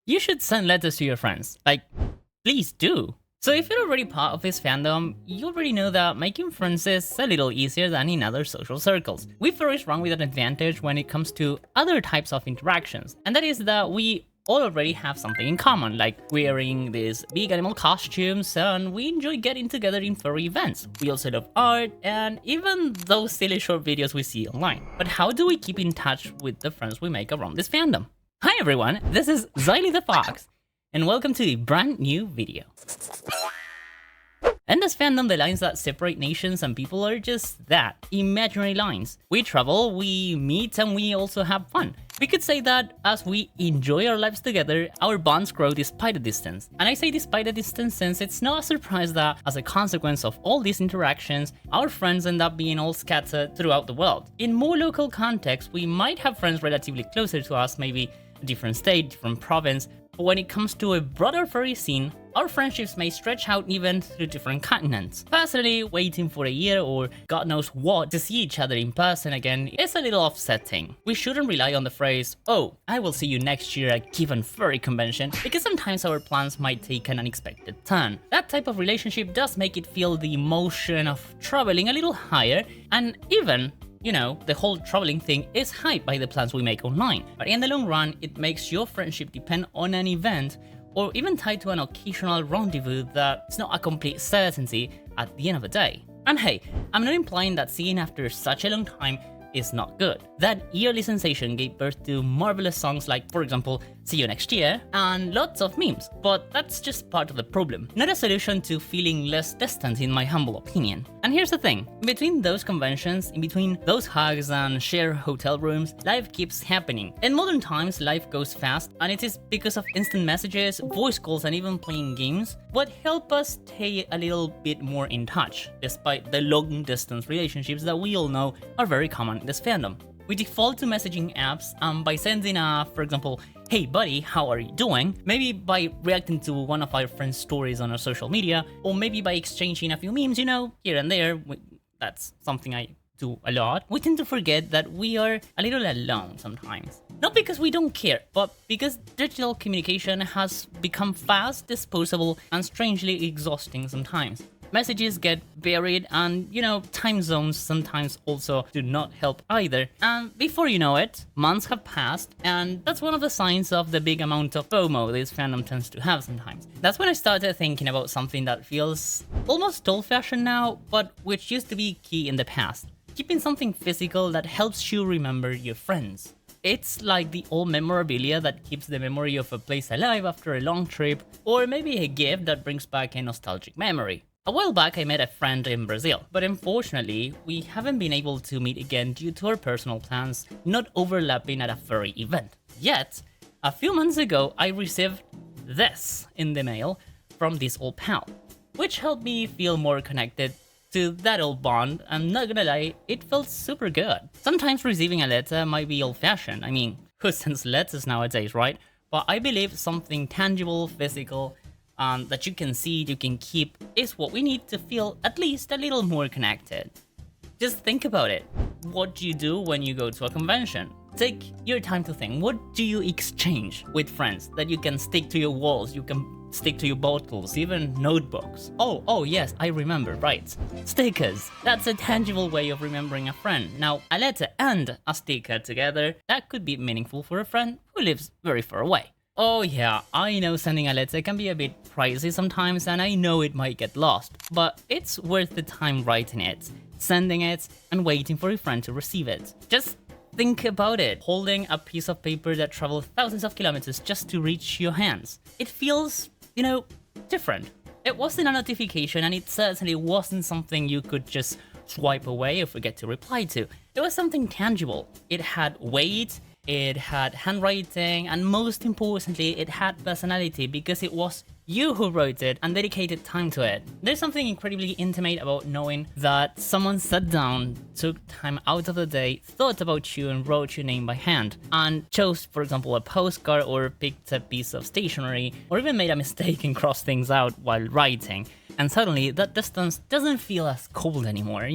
You should send letters to your friends. Like, please do. So if you're already part of this fandom, you already know that making friends is a little easier than in other social circles. We furries run with an advantage when it comes to other types of interactions, and that is that we all already have something in common, like wearing these big animal costumes, and we enjoy getting together in furry events. We also love art, and even those silly short videos we see online. But how do we keep in touch with the friends we make around this fandom? Hi everyone, this is Xylee the Fox, and welcome to a brand new video. In this fandom, the lines that separate nations and people are just that, imaginary lines. We travel, we meet, and we also have fun. We could say that as we enjoy our lives together, our bonds grow despite the distance. And I say despite the distance since it's not a surprise that as a consequence of all these interactions, our friends end up being all scattered throughout the world. In more local contexts, we might have friends relatively closer to us, maybe a different state, different province, but when it comes to a broader furry scene, our friendships may stretch out even through different continents. Personally, waiting for a year or God knows what to see each other in person again is a little upsetting. We shouldn't rely on the phrase, "Oh, I will see you next year at a given furry convention," because sometimes our plans might take an unexpected turn. That type of relationship does make it feel the emotion of traveling a little higher, and even the whole traveling thing is hyped by the plans we make online. But in the long run, it makes your friendship depend on an event or even tied to an occasional rendezvous that's not a complete certainty at the end of the day. And hey, I'm not implying that seeing after such a long time is not good. That yearly sensation gave birth to marvelous songs like, for example, "See You Next Year," and lots of memes, but that's just part of the problem, not a solution to feeling less distant in my humble opinion. And here's the thing, in between those conventions, in between those hugs and shared hotel rooms, life keeps happening. In modern times, life goes fast, and it is because of instant messages, voice calls, and even playing games what help us stay a little bit more in touch, despite the long distance relationships that we all know are very common in this fandom. We default to messaging apps, and by sending for example, "Hey buddy, how are you doing?" Maybe by reacting to one of our friends' stories on our social media, or maybe by exchanging a few memes, here and there. That's something I do a lot. We tend to forget that we are a little alone sometimes. Not because we don't care, but because digital communication has become fast, disposable, and strangely exhausting sometimes. Messages get buried, and time zones sometimes also do not help either. And before you know it, months have passed, and that's one of the signs of the big amount of FOMO this fandom tends to have sometimes. That's when I started thinking about something that feels almost old-fashioned now, but which used to be key in the past. Keeping something physical that helps you remember your friends. It's like the old memorabilia that keeps the memory of a place alive after a long trip, or maybe a gift that brings back a nostalgic memory. A while back I met a friend in Brazil, but unfortunately we haven't been able to meet again due to our personal plans not overlapping at a furry event. Yet, a few months ago I received this in the mail from this old pal, which helped me feel more connected to that old bond. I'm not gonna lie, it felt super good. Sometimes receiving a letter might be old-fashioned. I mean, who sends letters nowadays, right? But I believe something tangible, physical, that you can see, you can keep, is what we need to feel at least a little more connected. Just think about it. What do you do when you go to a convention? Take your time to think. What do you exchange with friends that you can stick to your walls, you can stick to your bottles, even notebooks? Oh yes, I remember, right. Stickers. That's a tangible way of remembering a friend. Now, a letter and a sticker together, that could be meaningful for a friend who lives very far away. Oh yeah, I know sending a letter can be a bit pricey sometimes, and I know it might get lost, but it's worth the time writing it, sending it, and waiting for your friend to receive it. Just think about it, holding a piece of paper that traveled thousands of kilometers just to reach your hands. It feels, different. It wasn't a notification, and it certainly wasn't something you could just swipe away or forget to reply to. It was something tangible. It had weight, it had handwriting, and most importantly, it had personality because it was you who wrote it and dedicated time to it. There's something incredibly intimate about knowing that someone sat down, took time out of the day, thought about you, and wrote your name by hand, and chose, for example, a postcard or picked a piece of stationery, or even made a mistake and crossed things out while writing. And suddenly, that distance doesn't feel as cold anymore,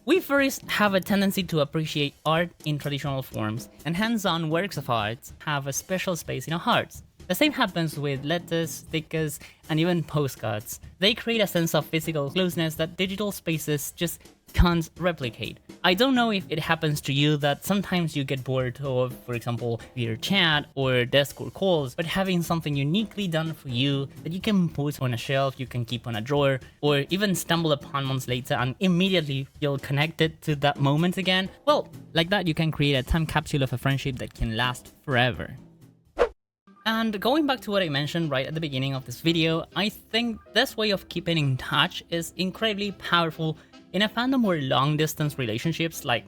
We furries have a tendency to appreciate art in traditional forms, and hands-on works of art have a special space in our hearts. The same happens with letters, stickers, and even postcards. They create a sense of physical closeness that digital spaces just can't replicate. I don't know if it happens to you that sometimes you get bored of, for example, your chat or Discord calls, but having something uniquely done for you that you can put on a shelf, you can keep on a drawer, or even stumble upon months later and immediately feel connected to that moment again. Well, like that you can create a time capsule of a friendship that can last forever. And going back to what I mentioned right at the beginning of this video, I think this way of keeping in touch is incredibly powerful in a fandom where long-distance relationships, like,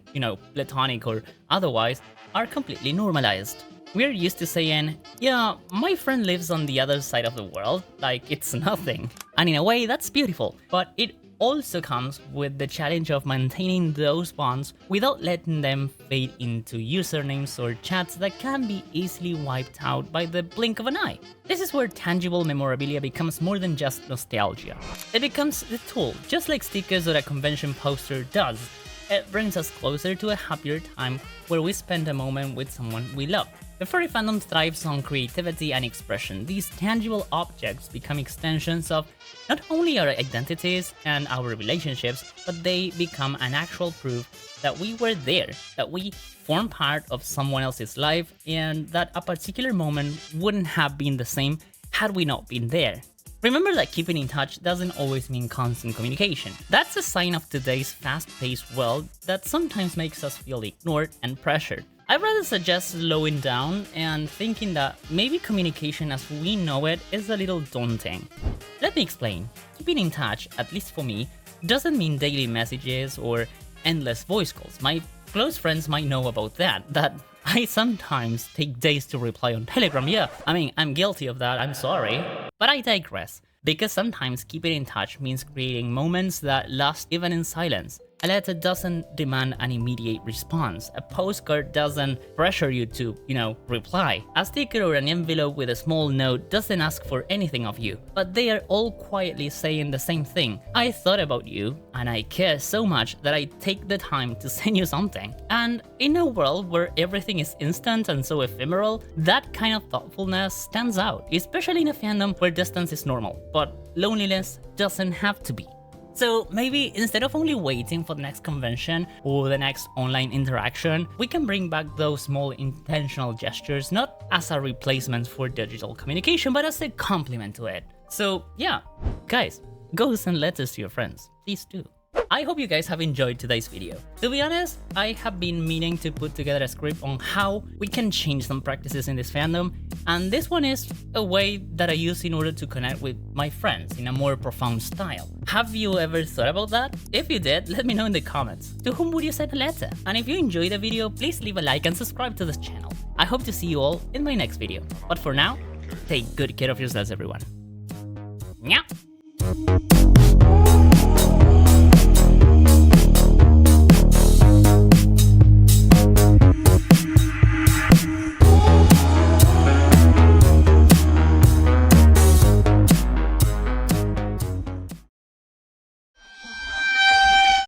platonic or otherwise, are completely normalized. We're used to saying, yeah, my friend lives on the other side of the world, like it's nothing. And in a way, that's beautiful, but it also comes with the challenge of maintaining those bonds without letting them fade into usernames or chats that can be easily wiped out by the blink of an eye. This is where tangible memorabilia becomes more than just nostalgia. It becomes the tool, just like stickers or a convention poster does. It brings us closer to a happier time where we spend a moment with someone we love. The furry fandom thrives on creativity and expression. These tangible objects become extensions of not only our identities and our relationships, but they become an actual proof that we were there, that we form part of someone else's life, and that a particular moment wouldn't have been the same had we not been there. Remember that keeping in touch doesn't always mean constant communication. That's a sign of today's fast-paced world that sometimes makes us feel ignored and pressured. I'd rather suggest slowing down and thinking that maybe communication as we know it is a little daunting. Let me explain. Keeping in touch, at least for me, doesn't mean daily messages or endless voice calls. My close friends might know about that I sometimes take days to reply on Telegram. Yeah, I mean, I'm guilty of that, I'm sorry. But I digress, because sometimes keeping in touch means creating moments that last even in silence. A letter doesn't demand an immediate response. A postcard doesn't pressure you to, reply. A sticker or an envelope with a small note doesn't ask for anything of you. But they are all quietly saying the same thing. I thought about you, and I care so much that I take the time to send you something. And in a world where everything is instant and so ephemeral, that kind of thoughtfulness stands out, especially in a fandom where distance is normal, but loneliness doesn't have to be. So maybe instead of only waiting for the next convention or the next online interaction, we can bring back those small intentional gestures, not as a replacement for digital communication, but as a complement to it. So yeah, guys, go send letters to your friends, please do. I hope you guys have enjoyed today's video. To be honest, I have been meaning to put together a script on how we can change some practices in this fandom, and this one is a way that I use in order to connect with my friends in a more profound style. Have you ever thought about that? If you did, let me know in the comments. To whom would you send a letter? And if you enjoyed the video, please leave a like and subscribe to this channel. I hope to see you all in my next video. But for now, take good care of yourselves, everyone. Meow.